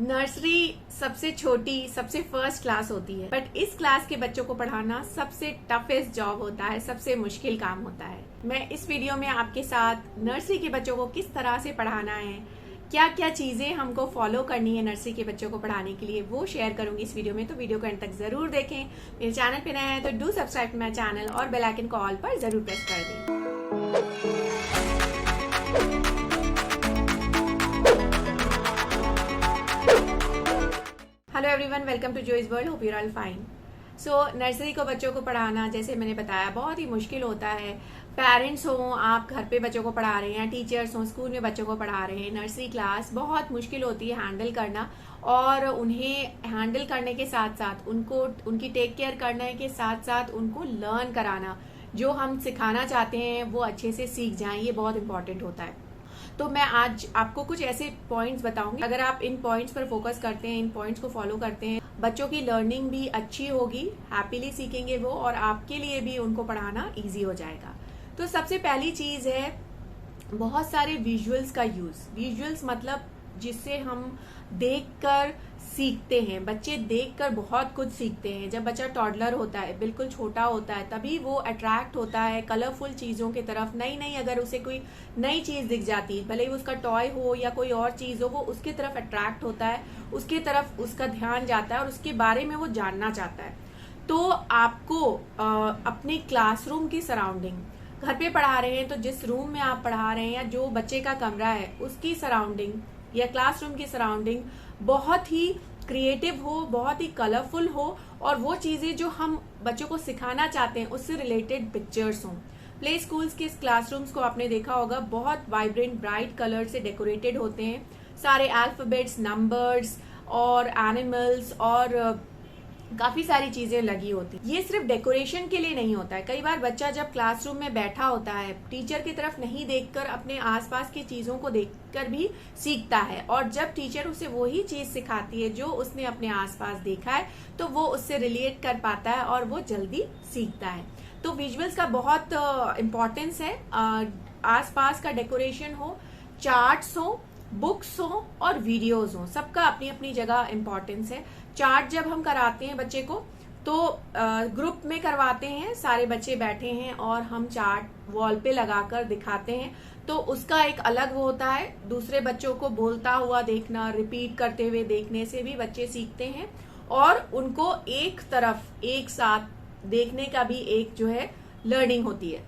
Nursery सबसे छोटी सबसे फर्स्ट क्लास होती है, बट इस क्लास के बच्चों को पढ़ाना सबसे टफेस्ट जॉब होता है, सबसे मुश्किल काम होता है। मैं इस वीडियो में आपके साथ नर्सरी के बच्चों को किस तरह से पढ़ाना है, क्या क्या चीजें हमको फॉलो करनी है नर्सरी के बच्चों को पढ़ाने के लिए, वो शेयर करूंगी इस वीडियो में। तो वीडियो को एंड तक जरूर देखें। मेरे चैनल पे नए हैं तो डू सब्सक्राइब माई चैनल और बेल आइकन को ऑल पर जरूर प्रेस कर दें। Hello everyone, welcome to Joy's world. Hope you are all fine. So nursery को बच्चों को पढ़ाना, जैसे मैंने बताया, बहुत ही मुश्किल होता है। पेरेंट्स हो, आप घर पे बच्चों को पढ़ा रहे हैं, टीचर्स हो, स्कूल में बच्चों को पढ़ा रहे हैं, नर्सरी क्लास बहुत मुश्किल होती है हैंडल करना। और उन्हें हैंडल करने के साथ साथ उनको उनकी टेक केयर करने के साथ साथ उनको लर्न कराना, जो हम सिखाना चाहते हैं वो अच्छे से सीख जाएं, ये बहुत इंपॉर्टेंट होता है। तो मैं आज आपको कुछ ऐसे पॉइंट्स बताऊंगी। अगर आप इन पॉइंट्स पर फोकस करते हैं, इन पॉइंट्स को फॉलो करते हैं, बच्चों की लर्निंग भी अच्छी होगी, हैप्पीली सीखेंगे वो, और आपके लिए भी उनको पढ़ाना इजी हो जाएगा। तो सबसे पहली चीज है बहुत सारे विजुअल्स का यूज। विजुअल्स मतलब जिससे हम देखकर सीखते हैं। बच्चे देखकर बहुत कुछ सीखते हैं। जब बच्चा टॉडलर होता है, बिल्कुल छोटा होता है, तभी वो अट्रैक्ट होता है कलरफुल चीजों की तरफ। नई नई अगर उसे कोई नई चीज दिख जाती है, भले ही उसका टॉय हो या कोई और चीज हो, वो उसकी तरफ अट्रैक्ट होता है, उसकी तरफ उसका ध्यान जाता है और उसके बारे में वो जानना चाहता है। तो आपको अपने क्लासरूम की सराउंडिंग, घर पे पढ़ा रहे हैं तो जिस रूम में आप पढ़ा रहे हैं या जो बच्चे का कमरा है उसकी सराउंडिंग या क्लासरूम की सराउंडिंग बहुत ही क्रिएटिव हो, बहुत ही कलरफुल हो, और वो चीजें जो हम बच्चों को सिखाना चाहते हैं उससे रिलेटेड पिक्चर्स हों। प्ले स्कूल्स के क्लासरूम्स को आपने देखा होगा, बहुत वाइब्रेंट ब्राइट कलर से डेकोरेटेड होते हैं। सारे अल्फाबेट्स, नंबर्स और एनिमल्स और काफी सारी चीजें लगी होती। ये सिर्फ डेकोरेशन के लिए नहीं होता है। कई बार बच्चा जब क्लासरूम में बैठा होता है, टीचर की तरफ नहीं देखकर अपने आसपास की चीजों को देखकर भी सीखता है, और जब टीचर उसे वही चीज सिखाती है जो उसने अपने आसपास देखा है, तो वो उससे रिलेट कर पाता है और वो जल्दी सीखता है। तो विजुअल्स का बहुत इम्पोर्टेंस है। आसपास का डेकोरेशन हो, चार्ट्स हो, बुक्स हो और वीडियोस हो, सबका अपनी अपनी जगह इम्पोर्टेंस है। चार्ट जब हम कराते हैं बच्चे को तो ग्रुप में करवाते हैं, सारे बच्चे बैठे हैं और हम चार्ट वॉल पे लगाकर दिखाते हैं, तो उसका एक अलग वो होता है। दूसरे बच्चों को बोलता हुआ देखना, रिपीट करते हुए देखने से भी बच्चे सीखते हैं, और उनको एक तरफ एक साथ देखने का भी एक जो है लर्निंग होती है।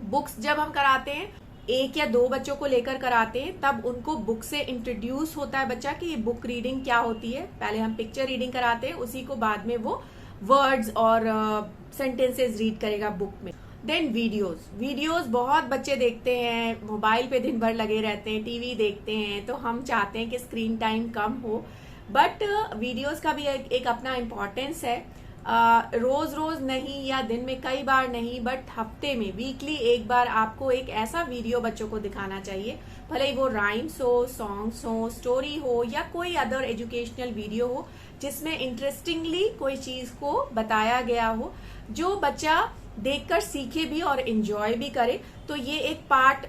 बुक्स जब हम कराते हैं, एक या दो बच्चों को लेकर कराते हैं, तब उनको बुक से इंट्रोड्यूस होता है बच्चा कि ये बुक रीडिंग क्या होती है। पहले हम पिक्चर रीडिंग कराते हैं, उसी को बाद में वो वर्ड्स और सेंटेंसेस रीड करेगा बुक में। देन वीडियोस बहुत बच्चे देखते हैं, मोबाइल पे दिन भर लगे रहते हैं, टीवी देखते हैं, तो हम चाहते हैं कि स्क्रीन टाइम कम हो, बट वीडियोस का भी एक अपना इम्पोर्टेंस है। रोज रोज नहीं या दिन में कई बार नहीं, बट हफ्ते में वीकली एक बार आपको एक ऐसा वीडियो बच्चों को दिखाना चाहिए, भले ही वो राइम्स हो, सॉन्ग्स हो, स्टोरी हो या कोई अदर एजुकेशनल वीडियो हो, जिसमें इंटरेस्टिंगली कोई चीज को बताया गया हो, जो बच्चा देखकर सीखे भी और एंजॉय भी करे। तो ये एक पार्ट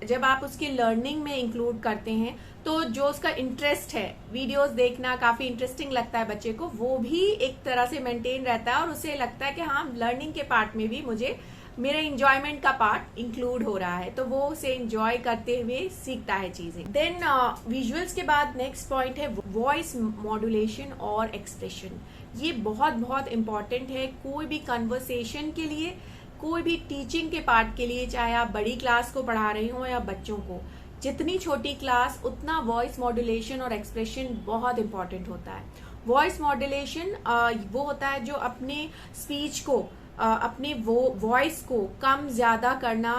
जब आप उसकी लर्निंग में इंक्लूड करते हैं, तो जो उसका इंटरेस्ट है, वीडियोस देखना काफी इंटरेस्टिंग लगता है बच्चे को, वो भी एक तरह से मेंटेन रहता है और उसे लगता है कि हाँ, लर्निंग के पार्ट में भी मुझे मेरे इंजॉयमेंट का पार्ट इंक्लूड हो रहा है, तो वो उसे इंजॉय करते हुए सीखता है चीजें। देन विजुअल्स के बाद नेक्स्ट पॉइंट है वॉइस मॉड्यूलेशन और एक्सप्रेशन। ये बहुत बहुत इंपॉर्टेंट है कोई भी कन्वर्सेशन के लिए, कोई भी टीचिंग के पार्ट के लिए, चाहे आप बड़ी क्लास को पढ़ा रहे हो या बच्चों को। जितनी छोटी क्लास उतना वॉइस मॉड्यूलेशन और एक्सप्रेशन बहुत इंपॉर्टेंट होता है। वॉइस मॉड्यूलेशन वो होता है जो अपने स्पीच को, अपने वो वॉइस को कम ज्यादा करना,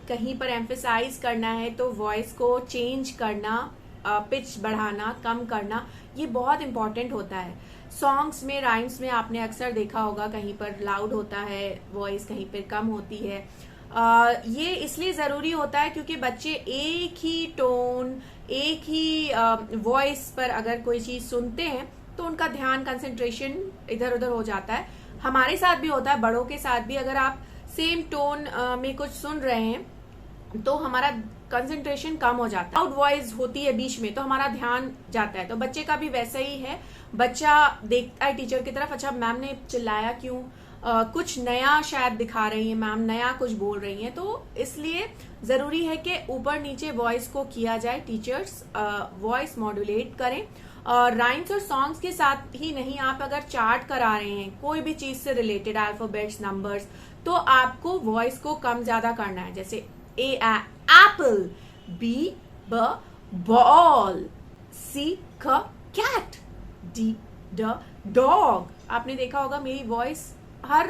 कहीं पर एम्फेसाइज करना है तो वॉइस को चेंज करना, पिच बढ़ाना, कम करना, ये बहुत इंपॉर्टेंट होता है। सॉन्ग्स में, राइम्स में आपने अक्सर देखा होगा, कहीं पर लाउड होता है वॉइस, कहीं पर कम होती है। ये इसलिए जरूरी होता है क्योंकि बच्चे एक ही टोन, एक ही वॉइस पर अगर कोई चीज सुनते हैं तो उनका ध्यान, कंसंट्रेशन इधर उधर हो जाता है। हमारे साथ भी होता है, बड़ों के साथ भी। अगर आप सेम टोन में कुछ सुन रहे हैं तो हमारा कंसंट्रेशन कम हो जाता है, लाउड वॉइस होती है बीच में तो हमारा ध्यान जाता है। तो बच्चे का भी वैसा ही है, बच्चा देखता है टीचर की तरफ, अच्छा मैम ने चिल्लाया क्यों, कुछ नया शायद दिखा रही है मैम, नया कुछ बोल रही हैं, तो इसलिए जरूरी है कि ऊपर नीचे वॉइस को किया जाए, टीचर्स वॉइस मॉड्यूलेट करें। राइम्स और सॉन्ग्स के साथ ही नहीं, आप अगर चार्ट करा रहे हैं कोई भी चीज से रिलेटेड, अल्फाबेट्स, नंबर्स, तो आपको वॉइस को कम ज्यादा करना है। जैसे ए एप्पल, बी ब बॉल, सी क कैट, डी ड डॉग। आपने देखा होगा मेरी वॉइस हर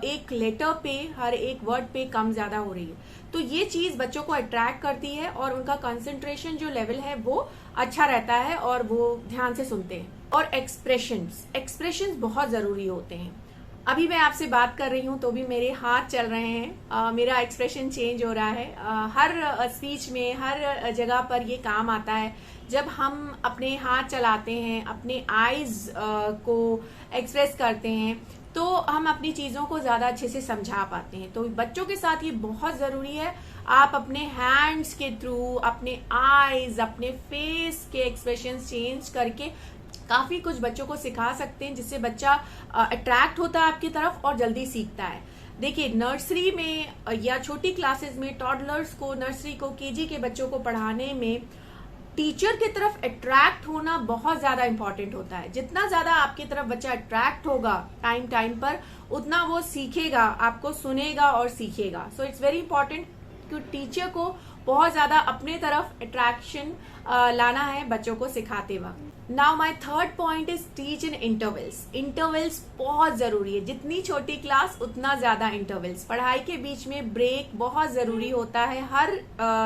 एक लेटर पे, हर एक वर्ड पे कम ज्यादा हो रही है, तो ये चीज बच्चों को अट्रैक्ट करती है और उनका कंसंट्रेशन जो लेवल है वो अच्छा रहता है और वो ध्यान से सुनते हैं। और एक्सप्रेशंस बहुत जरूरी होते हैं। अभी मैं आपसे बात कर रही हूँ तो भी मेरे हाथ चल रहे हैं, मेरा एक्सप्रेशन चेंज हो रहा है। हर स्पीच में, हर जगह पर ये काम आता है। जब हम अपने हाथ चलाते हैं, अपने आईज को एक्सप्रेस करते हैं, तो हम अपनी चीजों को ज्यादा अच्छे से समझा पाते हैं। तो बच्चों के साथ ये बहुत जरूरी है, आप अपने हैंड्स के थ्रू, अपने आईज, अपने फेस के एक्सप्रेशंस चेंज करके काफी कुछ बच्चों को सिखा सकते हैं, जिससे बच्चा अट्रैक्ट होता है आपकी तरफ और जल्दी सीखता है। देखिए नर्सरी में या छोटी क्लासेस में, टॉडलर्स को, नर्सरी को, केजी के बच्चों को पढ़ाने में टीचर की तरफ अट्रैक्ट होना बहुत ज्यादा इंपॉर्टेंट होता है। जितना ज्यादा आपकी तरफ बच्चा अट्रैक्ट होगा टाइम पर, उतना वो सीखेगा, आपको सुनेगा और सीखेगा। सो इट्स वेरी इंपॉर्टेंट कि टीचर को बहुत ज्यादा अपने तरफ अट्रैक्शन लाना है बच्चों को सिखाते वक्त। Now my third point is teach in intervals. Intervals बहुत जरूरी है, जितनी छोटी क्लास उतना ज्यादा इंटरवल्स। पढ़ाई के बीच में ब्रेक बहुत जरूरी होता है हर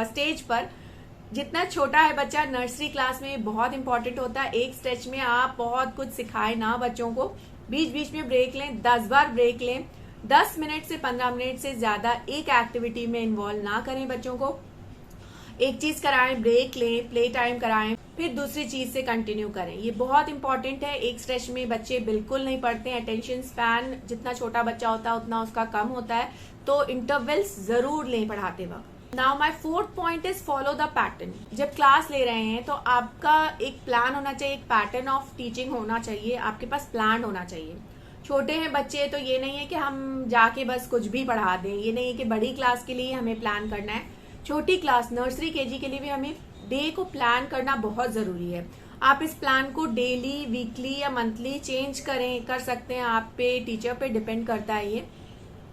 स्टेज पर। जितना छोटा है बच्चा, नर्सरी क्लास में बहुत इंपॉर्टेंट होता है, एक स्ट्रेच में आप बहुत कुछ सिखाए ना बच्चों को, बीच बीच में ब्रेक लें, 10 बार ब्रेक लें, 10 मिनट से 15 मिनट से ज्यादा एक एक्टिविटी में इन्वॉल्व ना करें बच्चों को। एक चीज कराएं, ब्रेक लें, प्ले टाइम कराएं, फिर दूसरी चीज से कंटिन्यू करें। ये बहुत इंपॉर्टेंट है। एक स्ट्रेच में बच्चे बिल्कुल नहीं पढ़ते हैं, अटेंशन स्पैन जितना छोटा बच्चा होता है उतना उसका कम होता है, तो इंटरवल्स जरूर लें पढ़ाते वक्त। Now my fourth point is follow the pattern. जब क्लास ले रहे हैं तो आपका एक प्लान होना चाहिए, एक पैटर्न ऑफ टीचिंग होना चाहिए, आपके पास प्लान होना चाहिए। छोटे हैं बच्चे तो ये नहीं है कि हम जाके बस कुछ भी पढ़ा दें, ये नहीं है कि बड़ी क्लास के लिए हमें प्लान करना है, छोटी क्लास नर्सरी केजी के लिए भी हमें डे को प्लान करना बहुत जरूरी है। आप इस प्लान को डेली, वीकली या मंथली चेंज कर सकते हैं, आप पे, टीचर पे डिपेंड करता है ये।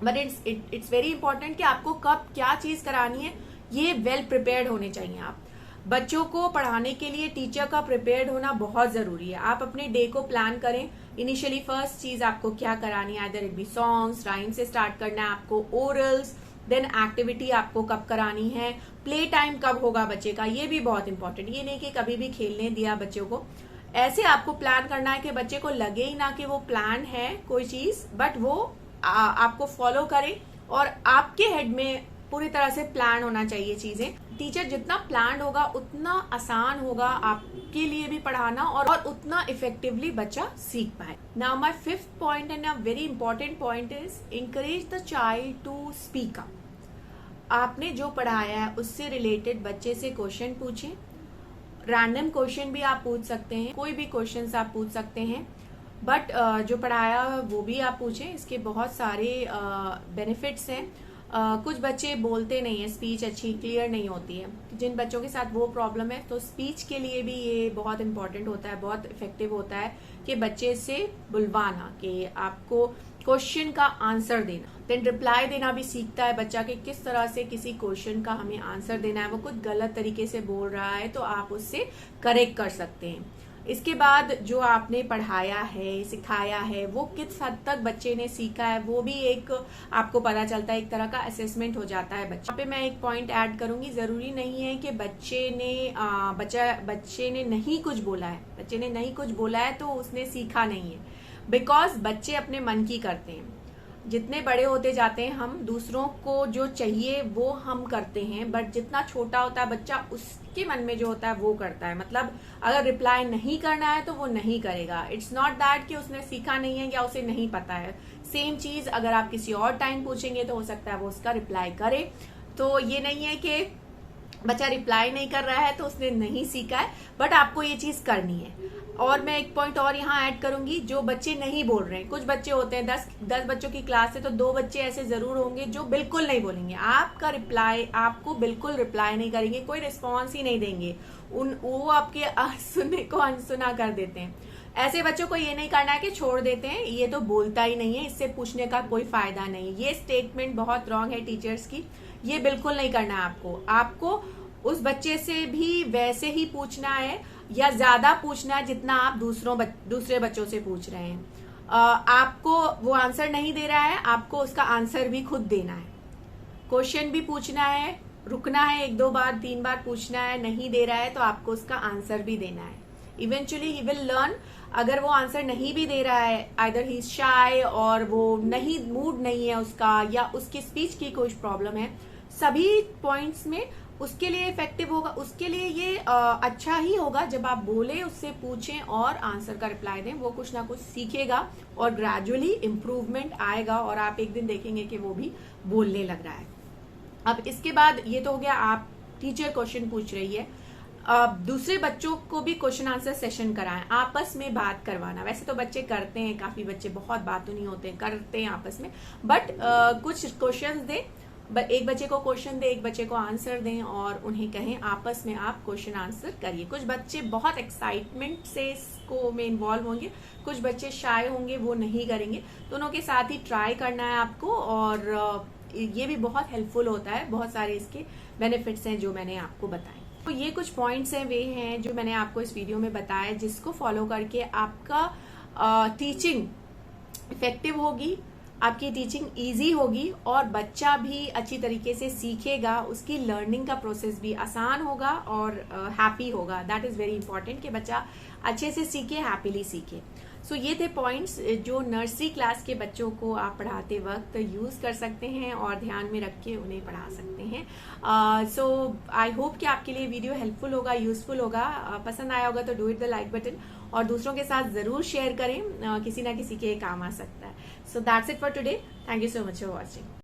बट इट्स वेरी इंपॉर्टेंट कि आपको कब क्या चीज करानी है, ये वेल प्रिपेयर्ड होने चाहिए। आप बच्चों को पढ़ाने के लिए टीचर का प्रिपेयर्ड होना बहुत जरूरी है। आप अपने डे को प्लान करें। इनिशियली फर्स्ट चीज आपको क्या करानी है, either it be songs, rhyme से स्टार्ट करना है आपको, ओरल्स, देन एक्टिविटी आपको कब करानी है, प्ले टाइम कब होगा बच्चे का, ये भी बहुत इंपॉर्टेंट। ये नहीं कि कभी भी खेलने दिया बच्चों को, ऐसे आपको प्लान करना है कि बच्चे को लगे ही ना कि वो प्लान है कोई चीज, बट वो आपको फॉलो करे और आपके हेड में पूरी तरह से प्लान होना चाहिए चीजें। टीचर जितना प्लान होगा उतना आसान होगा आपके लिए भी पढ़ाना और उतना इफेक्टिवली बच्चा सीख पाए। Now my fifth point and a very important point is encourage the child to speak up. आपने जो पढ़ाया है उससे रिलेटेड बच्चे से क्वेश्चन पूछें। रैंडम क्वेश्चन भी आप पूछ सकते हैं, कोई भी क्वेश्चन आप पूछ सकते हैं, बट जो पढ़ाया वो भी आप पूछें। इसके बहुत सारे बेनिफिट्स हैं। कुछ बच्चे बोलते नहीं है, स्पीच अच्छी क्लियर नहीं होती है, जिन बच्चों के साथ वो प्रॉब्लम है, तो स्पीच के लिए भी ये बहुत इंपॉर्टेंट होता है, बहुत इफेक्टिव होता है कि बच्चे से बुलवाना, कि आपको क्वेश्चन का आंसर देना, देन रिप्लाई देना भी सीखता है बच्चा कि किस तरह से किसी क्वेश्चन का हमें आंसर देना है। वो कुछ गलत तरीके से बोल रहा है तो आप उससे करेक्ट कर सकते हैं। इसके बाद जो आपने पढ़ाया है, सिखाया है, वो किस हद तक बच्चे ने सीखा है, वो भी एक आपको पता चलता है, एक तरह का असेसमेंट हो जाता है बच्चे। यहाँ पे मैं एक पॉइंट ऐड करूंगी, जरूरी नहीं है कि बच्चे ने नहीं कुछ बोला है, बच्चे ने नहीं कुछ बोला है तो उसने सीखा नहीं है, बिकॉज बच्चे अपने मन की करते हैं। जितने बड़े होते जाते हैं हम, दूसरों को जो चाहिए वो हम करते हैं, बट जितना छोटा होता है बच्चा, उसके मन में जो होता है वो करता है। मतलब अगर रिप्लाई नहीं करना है तो वो नहीं करेगा। इट्स नॉट दैट कि उसने सीखा नहीं है या उसे नहीं पता है। सेम चीज अगर आप किसी और टाइम पूछेंगे तो हो सकता है वो उसका रिप्लाई करे। तो ये नहीं है कि बच्चा रिप्लाई नहीं कर रहा है तो उसने नहीं सीखा है, बट आपको ये चीज करनी है। और मैं एक पॉइंट और यहाँ ऐड करूंगी, जो बच्चे नहीं बोल रहे हैं, कुछ बच्चे होते हैं 10 बच्चों की क्लास है तो 2 बच्चे ऐसे जरूर होंगे जो बिल्कुल नहीं बोलेंगे, आपका रिप्लाई, आपको बिल्कुल रिप्लाई नहीं करेंगे, कोई रिस्पॉन्स ही नहीं देंगे, वो आपके सुनने को अनसुना कर देते हैं। ऐसे बच्चों को ये नहीं करना है कि छोड़ देते हैं, ये तो बोलता ही नहीं है, इससे पूछने का कोई फायदा नहीं। ये स्टेटमेंट बहुत रॉन्ग है टीचर्स की, ये बिल्कुल नहीं करना है आपको उस बच्चे से भी वैसे ही पूछना है या ज्यादा पूछना है जितना आप दूसरे बच्चों से पूछ रहे हैं। आपको वो आंसर नहीं दे रहा है, आपको उसका आंसर भी खुद देना है, क्वेश्चन भी पूछना है, रुकना है 1-2 बार 3 बार पूछना है, नहीं दे रहा है तो आपको उसका आंसर भी देना है। Eventually he will learn. अगर वो आंसर नहीं भी दे रहा है, आइदर ही इज शाय और वो नहीं, मूड नहीं है उसका, या उसकी स्पीच की कुछ प्रॉब्लम है, सभी पॉइंट्स में उसके लिए इफेक्टिव होगा, उसके लिए ये अच्छा ही होगा जब आप बोले, उससे पूछें और आंसर का रिप्लाई दें। वो कुछ ना कुछ सीखेगा और ग्रेजुअली इम्प्रूवमेंट आएगा और आप एक दिन देखेंगे कि वो भी बोलने लग रहा है। अब इसके बाद ये तो हो गया, आप टीचर क्वेश्चन पूछ रही है, दूसरे बच्चों को भी क्वेश्चन आंसर सेशन कराएं, आपस में बात करवाना। वैसे तो बच्चे करते हैं, काफी बच्चे, बहुत बात तो नहीं होते, करते हैं आपस में, बट कुछ क्वेश्चंस दें, एक बच्चे को क्वेश्चन दे, एक बच्चे को आंसर दें और उन्हें कहें आपस में आप क्वेश्चन आंसर करिए। कुछ बच्चे बहुत एक्साइटमेंट से इसको में इन्वॉल्व होंगे, कुछ बच्चे शाय होंगे, वो नहीं करेंगे। दोनों के साथ ही ट्राई करना है आपको, और ये भी बहुत हेल्पफुल होता है। बहुत सारे इसके बेनिफिट्स हैं जो मैंने आपको बताए। तो ये कुछ पॉइंट्स हैं, वे हैं जो मैंने आपको इस वीडियो में बताया, जिसको फॉलो करके आपका टीचिंग इफेक्टिव होगी, आपकी टीचिंग इजी होगी और बच्चा भी अच्छी तरीके से सीखेगा, उसकी लर्निंग का प्रोसेस भी आसान होगा और हैप्पी होगा। दैट इज वेरी इंपॉर्टेंट कि बच्चा अच्छे से सीखे, हैप्पीली सीखे। सो ये थे पॉइंट्स जो नर्सरी क्लास के बच्चों को आप पढ़ाते वक्त यूज कर सकते हैं और ध्यान में रख के उन्हें पढ़ा सकते हैं। सो आई होप कि आपके लिए वीडियो हेल्पफुल होगा, यूजफुल होगा। पसंद आया होगा तो do it the like button और दूसरों के साथ जरूर शेयर करें, किसी ना किसी के काम आ सकता है। So that's it for today. Thank you so much for watching.